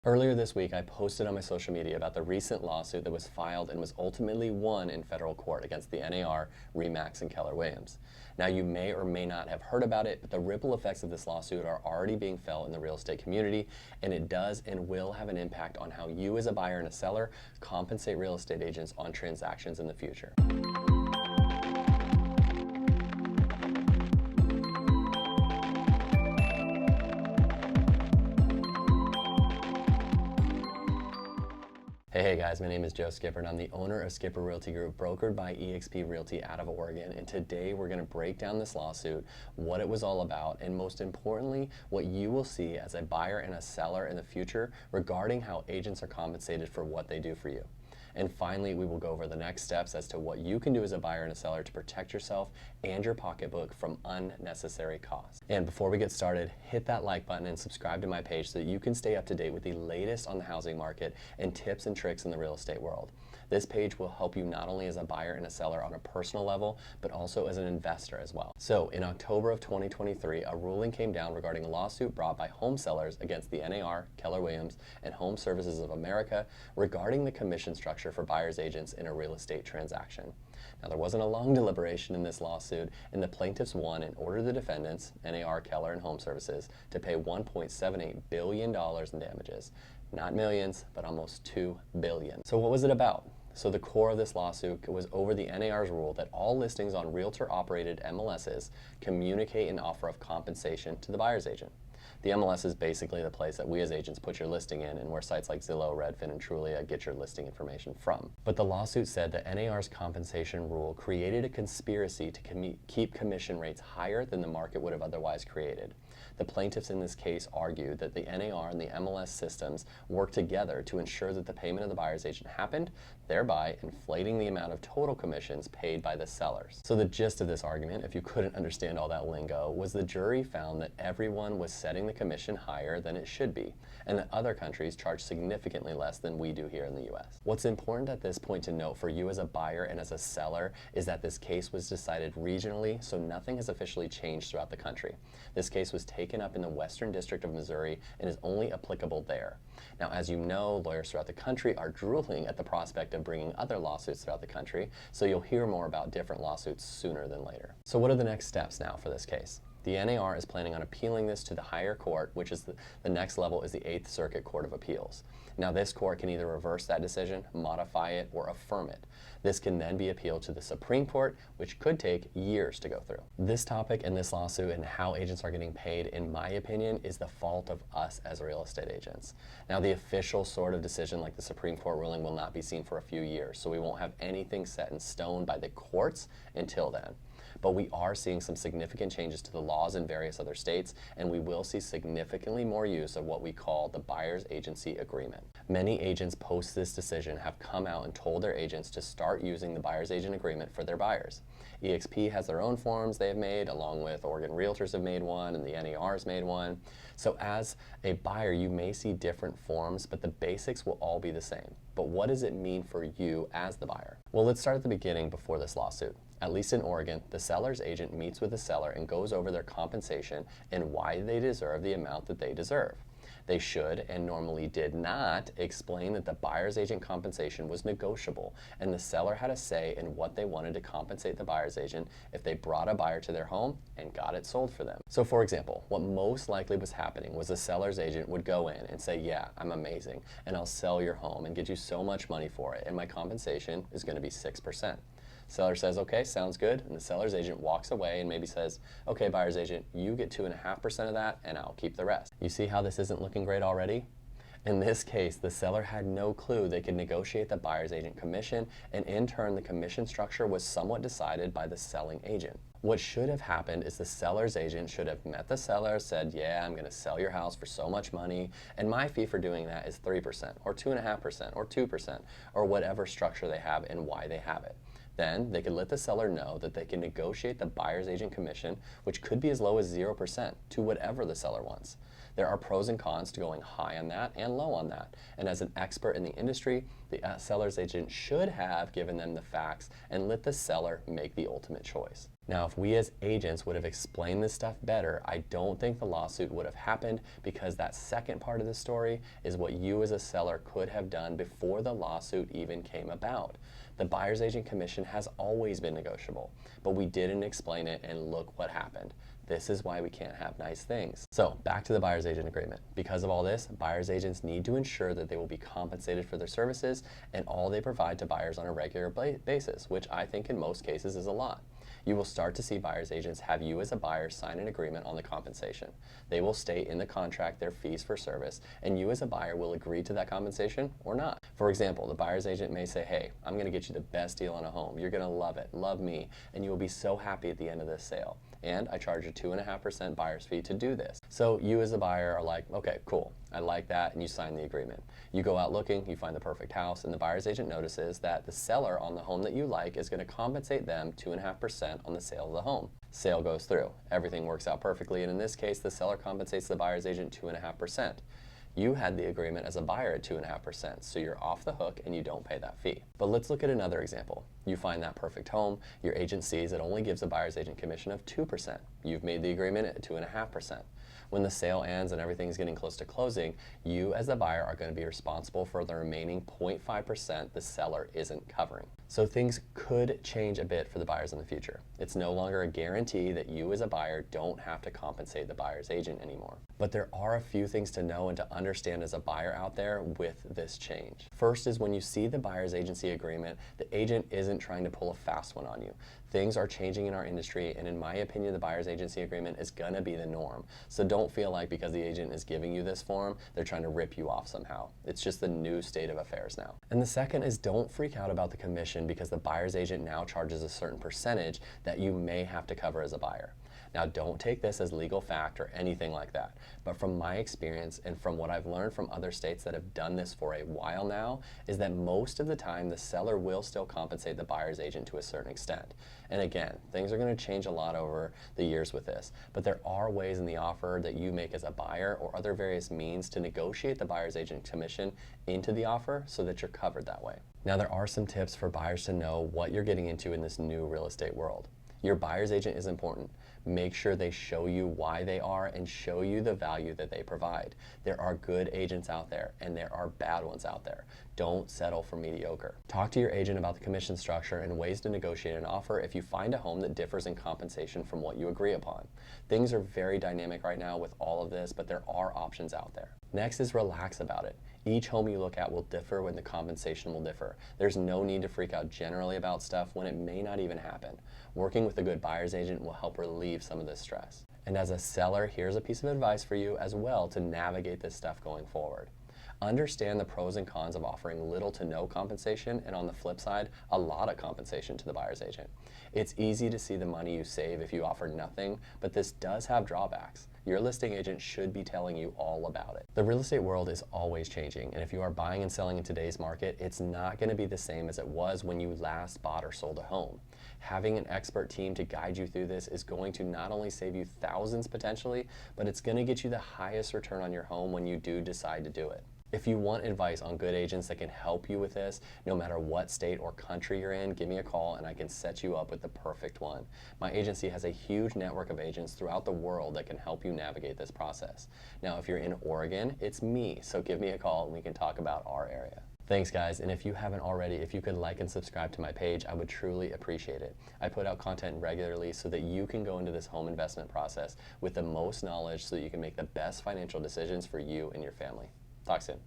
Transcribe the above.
Earlier this week, I posted on my social media about the recent lawsuit that was filed and was ultimately won in federal court against the NAR, RE/MAX, and Keller Williams. Now, you may or may not have heard about it, but the ripple effects of this lawsuit are already being felt in the real estate community, and it does and will have an impact on how you as a buyer and a seller compensate real estate agents on transactions in the future. Hey guys, my name is Joe Skipper and I'm the owner of Skipper Realty Group, brokered by eXp Realty out of Oregon. And today we're going to break down this lawsuit, what it was all about, and most importantly, what you will see as a buyer and a seller in the future regarding how agents are compensated for what they do for you. And finally, we will go over the next steps as to what you can do as a buyer and a seller to protect yourself and your pocketbook from unnecessary costs. And before we get started, hit that like button and subscribe to my page so that you can stay up to date with the latest on the housing market and tips and tricks in the real estate world. This page will help you not only as a buyer and a seller on a personal level, but also as an investor as well. So in October of 2023, a ruling came down regarding a lawsuit brought by home sellers against the NAR, Keller Williams, and Home Services of America regarding the commission structure for buyer's agents in a real estate transaction. Now, there wasn't a long deliberation in this lawsuit, and the plaintiffs won and ordered the defendants, NAR, Keller, and Home Services, to pay $1.78 billion in damages. Not millions, but almost $2 billion. So what was it about? So the core of this lawsuit was over the NAR's rule that all listings on realtor-operated MLSs communicate an offer of compensation to the buyer's agent. The MLS is basically the place that we as agents put your listing in and where sites like Zillow, Redfin, and Trulia get your listing information from. But the lawsuit said that NAR's compensation rule created a conspiracy to keep commission rates higher than the market would have otherwise created. The plaintiffs in this case argued that the NAR and the MLS systems worked together to ensure that the payment of the buyer's agent happened, thereby inflating the amount of total commissions paid by the sellers. So the gist of this argument, if you couldn't understand all that lingo, was the jury found that everyone was setting the commission higher than it should be, and that other countries charge significantly less than we do here in the US. What's important at this point to note for you as a buyer and as a seller is that this case was decided regionally, so nothing has officially changed throughout the country. This case was taken up in the Western District of Missouri and is only applicable there. Now, as you know, lawyers throughout the country are drooling at the prospect of bringing other lawsuits throughout the country, so you'll hear more about different lawsuits sooner than later. So what are the next steps now for this case? The NAR is planning on appealing this to the higher court, which is the next level is the 8th Circuit Court of Appeals. Now, this court can either reverse that decision, modify it, or affirm it. This can then be appealed to the Supreme Court, which could take years to go through. This topic and this lawsuit and how agents are getting paid, in my opinion, is the fault of us as real estate agents. Now, the official sort of decision like the Supreme Court ruling will not be seen for a few years, so we won't have anything set in stone by the courts until then. But we are seeing some significant changes to the laws in various other states, and we will see significantly more use of what we call the buyer's agency agreement. Many agents post this decision have come out and told their agents to start using the buyer's agent agreement for their buyers. eXp has their own forms they have made, along with Oregon Realtors have made one, and the NAR has made one. So as a buyer, you may see different forms, but the basics will all be the same. But what does it mean for you as the buyer? Well, let's start at the beginning before this lawsuit. At least in Oregon, the seller's agent meets with the seller and goes over their compensation and why they deserve the amount that they deserve. They should, and normally did not, explain that the buyer's agent compensation was negotiable and the seller had a say in what they wanted to compensate the buyer's agent if they brought a buyer to their home and got it sold for them. So for example, what most likely was happening was the seller's agent would go in and say, yeah, I'm amazing, and I'll sell your home and get you so much money for it, and my compensation is going to be 6%. Seller says, okay, sounds good, and the seller's agent walks away and maybe says, okay, buyer's agent, you get 2.5% of that and I'll keep the rest. You see how this isn't looking great already? In this case, the seller had no clue they could negotiate the buyer's agent commission, and in turn, the commission structure was somewhat decided by the selling agent. What should have happened is the seller's agent should have met the seller, said, yeah, I'm gonna sell your house for so much money, and my fee for doing that is 3%, or 2.5%, or 2%, or whatever structure they have and why they have it. Then they could let the seller know that they can negotiate the buyer's agent commission, which could be as low as 0%, to whatever the seller wants. There are pros and cons to going high on that and low on that. And as an expert in the industry, the seller's agent should have given them the facts and let the seller make the ultimate choice. Now, if we as agents would have explained this stuff better, I don't think the lawsuit would have happened, because that second part of the story is what you as a seller could have done before the lawsuit even came about. The buyer's agent commission has always been negotiable, but we didn't explain it, and look what happened. This is why we can't have nice things. So back to the buyer's agent agreement. Because of all this, buyer's agents need to ensure that they will be compensated for their services and all they provide to buyers on a regular basis, which I think in most cases is a lot. You will start to see buyer's agents have you as a buyer sign an agreement on the compensation. They will state in the contract their fees for service, and you as a buyer will agree to that compensation or not. For example, the buyer's agent may say, hey, I'm going to get you the best deal on a home. You're going to love it, love me, and you will be so happy at the end of this sale. And I charge a 2.5% buyer's fee to do this. So you as a buyer are like, okay, cool, I like that, and you sign the agreement. You go out looking, you find the perfect house, and the buyer's agent notices that the seller on the home that you like is going to compensate them 2.5% on the sale of the home. Sale goes through. Everything works out perfectly, and in this case, the seller compensates the buyer's agent 2.5%. You had the agreement as a buyer at 2.5%, so you're off the hook and you don't pay that fee. But let's look at another example. You find that perfect home, your agent sees it only gives a buyer's agent commission of 2%. You've made the agreement at 2.5%. When the sale ends and everything's getting close to closing, you as the buyer are going to be responsible for the remaining 0.5% the seller isn't covering. So things could change a bit for the buyers in the future. It's no longer a guarantee that you as a buyer don't have to compensate the buyer's agent anymore. But there are a few things to know and to understand as a buyer out there with this change. First is when you see the buyer's agency agreement, the agent isn't trying to pull a fast one on you. Things are changing in our industry, and in my opinion, the buyer's agency agreement is going to be the norm. So don't feel like because the agent is giving you this form, they're trying to rip you off somehow. It's just the new state of affairs now. And the second is don't freak out about the commission because the buyer's agent now charges a certain percentage that you may have to cover as a buyer. Now, don't take this as legal fact or anything like that, but from my experience and from what I've learned from other states that have done this for a while now, is that most of the time the seller will still compensate the buyer's agent to a certain extent. And again, things are going to change a lot over the years with this, but there are ways in the offer that you make as a buyer or other various means to negotiate the buyer's agent commission into the offer so that you're covered that way. Now, there are some tips for buyers to know what you're getting into in this new real estate world. Your buyer's agent is important. Make sure they show you why they are and show you the value that they provide. There are good agents out there and there are bad ones out there. Don't settle for mediocre. Talk to your agent about the commission structure and ways to negotiate an offer if you find a home that differs in compensation from what you agree upon. Things are very dynamic right now with all of this, but there are options out there. Next is relax about it. Each home you look at will differ when the compensation will differ. There's no need to freak out generally about stuff when it may not even happen. Working with a good buyer's agent will help relieve some of this stress. And as a seller, here's a piece of advice for you as well to navigate this stuff going forward. Understand the pros and cons of offering little to no compensation, and on the flip side, a lot of compensation to the buyer's agent. It's easy to see the money you save if you offer nothing, but this does have drawbacks. Your listing agent should be telling you all about it. The real estate world is always changing, and if you are buying and selling in today's market, it's not going to be the same as it was when you last bought or sold a home. Having an expert team to guide you through this is going to not only save you thousands potentially, but it's going to get you the highest return on your home when you do decide to do it. If you want advice on good agents that can help you with this, no matter what state or country you're in, give me a call and I can set you up with the perfect one. My agency has a huge network of agents throughout the world that can help you navigate this process. Now, if you're in Oregon, it's me, so give me a call and we can talk about our area. Thanks guys, and if you haven't already, if you could like and subscribe to my page, I would truly appreciate it. I put out content regularly so that you can go into this home investment process with the most knowledge so that you can make the best financial decisions for you and your family. Talk soon.